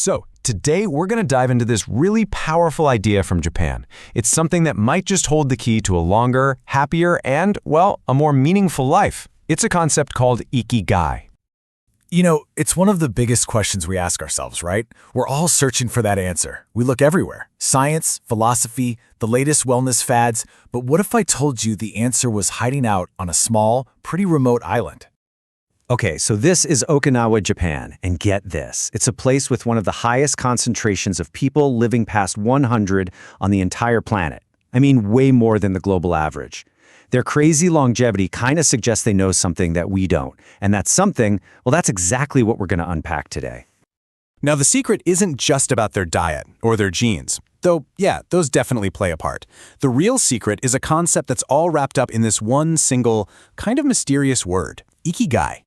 So, today we're going to dive into this really powerful idea from Japan. It's something that might just hold the key to a longer, happier, and, well, a more meaningful life. It's a concept called Ikigai. You know, it's one of the biggest questions we ask ourselves, right? We're all searching for that answer. We look everywhere. Science, philosophy, the latest wellness fads. But what if I told you the answer was hiding out on a small, pretty remote island? Okay, so this is Okinawa, Japan, and get this. It's a place with one of the highest concentrations of people living past 100 on the entire planet. I mean, way more than the global average. Their crazy longevity kind of suggests they know something that we don't. And that something, well, that's exactly what we're going to unpack today. Now, the secret isn't just about their diet or their genes. Though, yeah, those definitely play a part. The real secret is a concept that's all wrapped up in this one single, kind of mysterious word, Ikigai.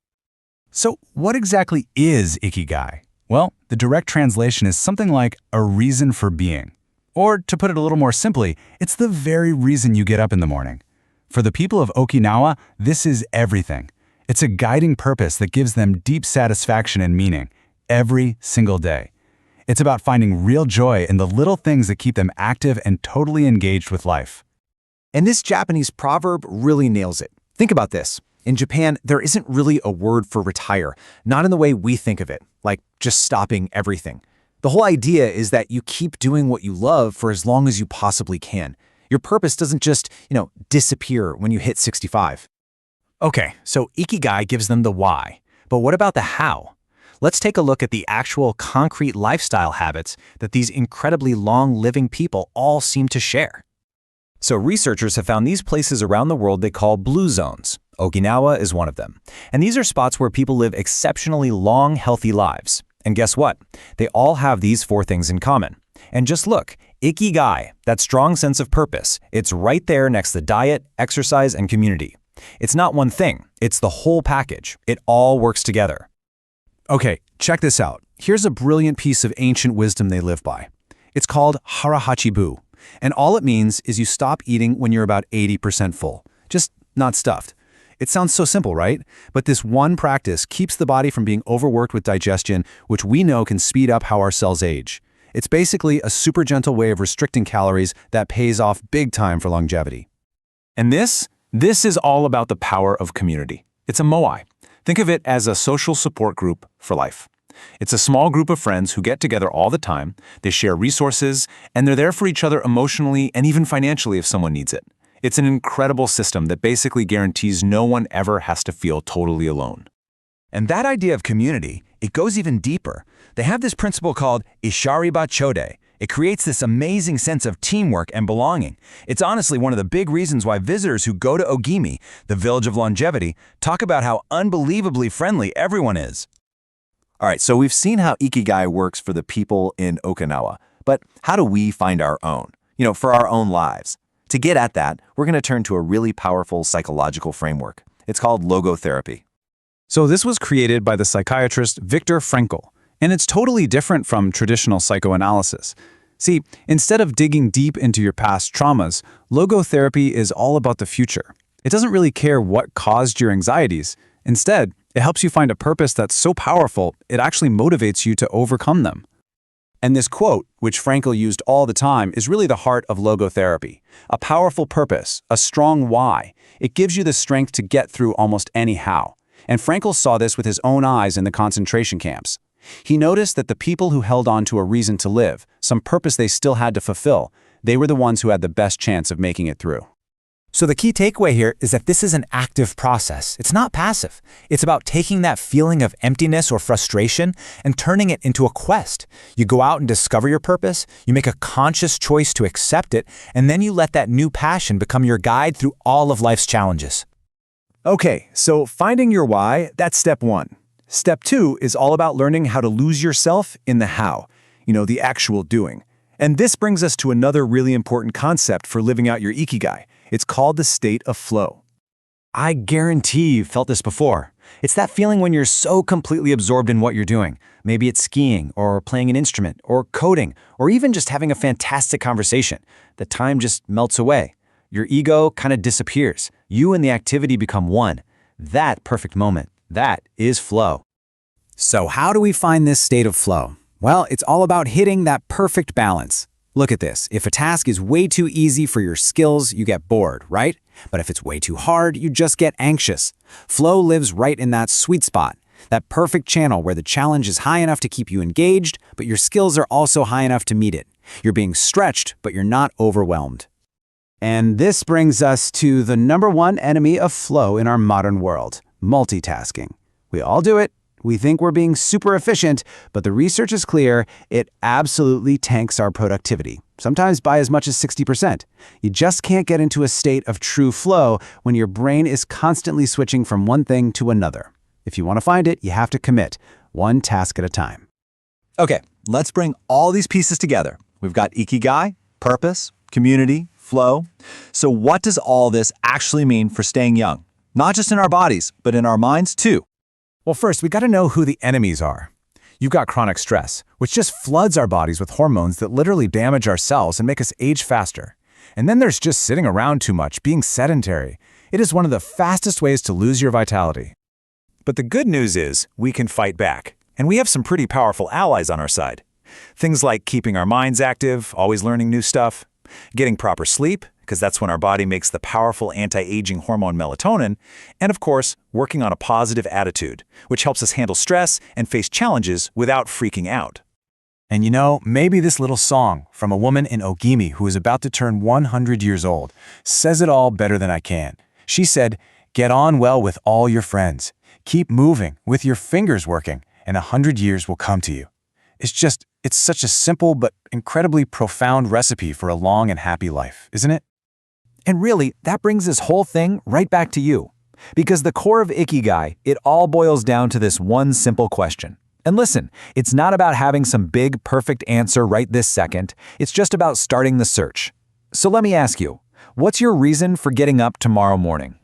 So what exactly is Ikigai? Well, the direct translation is something like a reason for being. Or to put it a little more simply, it's the very reason you get up in the morning. For the people of Okinawa, this is everything. It's a guiding purpose that gives them deep satisfaction and meaning every single day. It's about finding real joy in the little things that keep them active and totally engaged with life. And this Japanese proverb really nails it. Think about this. In Japan, there isn't really a word for retire, not in the way we think of it, like just stopping everything. The whole idea is that you keep doing what you love for as long as you possibly can. Your purpose doesn't just, disappear when you hit 65. Okay, so Ikigai gives them the why. But what about the how? Let's take a look at the actual concrete lifestyle habits that these incredibly long-living people all seem to share. So researchers have found these places around the world they call blue zones. Okinawa is one of them. And these are spots where people live exceptionally long, healthy lives. And guess what? They all have these 4 things in common. And just look, Ikigai, that strong sense of purpose, it's right there next to diet, exercise, and community. It's not one thing, it's the whole package. It all works together. Okay, check this out. Here's a brilliant piece of ancient wisdom they live by. It's called harahachibu. And all it means is you stop eating when you're about 80% full. Just not stuffed. It sounds so simple, right? But this one practice keeps the body from being overworked with digestion, which we know can speed up how our cells age. It's basically a super gentle way of restricting calories that pays off big time for longevity. And this is all about the power of community. It's a moai. Think of it as a social support group for life. It's a small group of friends who get together all the time, they share resources, and they're there for each other emotionally and even financially if someone needs it. It's an incredible system that basically guarantees no one ever has to feel totally alone. And that idea of community, it goes even deeper. They have this principle called Ishariba Chode. It creates this amazing sense of teamwork and belonging. It's honestly one of the big reasons why visitors who go to Ogimi, the village of longevity, talk about how unbelievably friendly everyone is. All right, so we've seen how Ikigai works for the people in Okinawa, but how do we find our own? For our own lives. To get at that, we're going to turn to a really powerful psychological framework. It's called logotherapy. So this was created by the psychiatrist Viktor Frankl, and it's totally different from traditional psychoanalysis. See, instead of digging deep into your past traumas, logotherapy is all about the future. It doesn't really care what caused your anxieties. Instead, it helps you find a purpose that's so powerful, it actually motivates you to overcome them. And this quote, which Frankl used all the time, is really the heart of logotherapy. A powerful purpose, a strong why. It gives you the strength to get through almost any how. And Frankl saw this with his own eyes in the concentration camps. He noticed that the people who held on to a reason to live, some purpose they still had to fulfill, they were the ones who had the best chance of making it through. So the key takeaway here is that this is an active process. It's not passive. It's about taking that feeling of emptiness or frustration and turning it into a quest. You go out and discover your purpose, you make a conscious choice to accept it, and then you let that new passion become your guide through all of life's challenges. Okay, so finding your why, that's step 1. Step 2 is all about learning how to lose yourself in the how, the actual doing. And this brings us to another really important concept for living out your Ikigai. It's called the state of flow. I guarantee you've felt this before. It's that feeling when you're so completely absorbed in what you're doing. Maybe it's skiing, or playing an instrument, or coding, or even just having a fantastic conversation. The time just melts away. Your ego kind of disappears. You and the activity become one. That perfect moment, that is flow. So how do we find this state of flow? Well, it's all about hitting that perfect balance. Look at this. If a task is way too easy for your skills, you get bored, right? But if it's way too hard, you just get anxious. Flow lives right in that sweet spot, that perfect channel where the challenge is high enough to keep you engaged, but your skills are also high enough to meet it. You're being stretched, but you're not overwhelmed. And this brings us to the number one enemy of flow in our modern world, multitasking. We all do it. We think we're being super efficient, but the research is clear. It absolutely tanks our productivity, sometimes by as much as 60%. You just can't get into a state of true flow when your brain is constantly switching from one thing to another. If you want to find it, you have to commit, one task at a time. Okay, let's bring all these pieces together. We've got Ikigai, purpose, community, flow. So what does all this actually mean for staying young? Not just in our bodies, but in our minds too. Well, first, we got to know who the enemies are. You've got chronic stress, which just floods our bodies with hormones that literally damage our cells and make us age faster. And then there's just sitting around too much, being sedentary. It is one of the fastest ways to lose your vitality. But the good news is we can fight back, and we have some pretty powerful allies on our side. Things like keeping our minds active, always learning new stuff, getting proper sleep, because that's when our body makes the powerful anti-aging hormone melatonin, and of course, working on a positive attitude, which helps us handle stress and face challenges without freaking out. And you know, maybe this little song from a woman in Ogimi who is about to turn 100 years old says it all better than I can. She said, "Get on well with all your friends. Keep moving with your fingers working, and 100 years will come to you." It's such a simple but incredibly profound recipe for a long and happy life, isn't it? And really, that brings this whole thing right back to you. Because the core of Ikigai, it all boils down to this one simple question. And listen, it's not about having some big, perfect answer right this second. It's just about starting the search. So let me ask you, what's your reason for getting up tomorrow morning?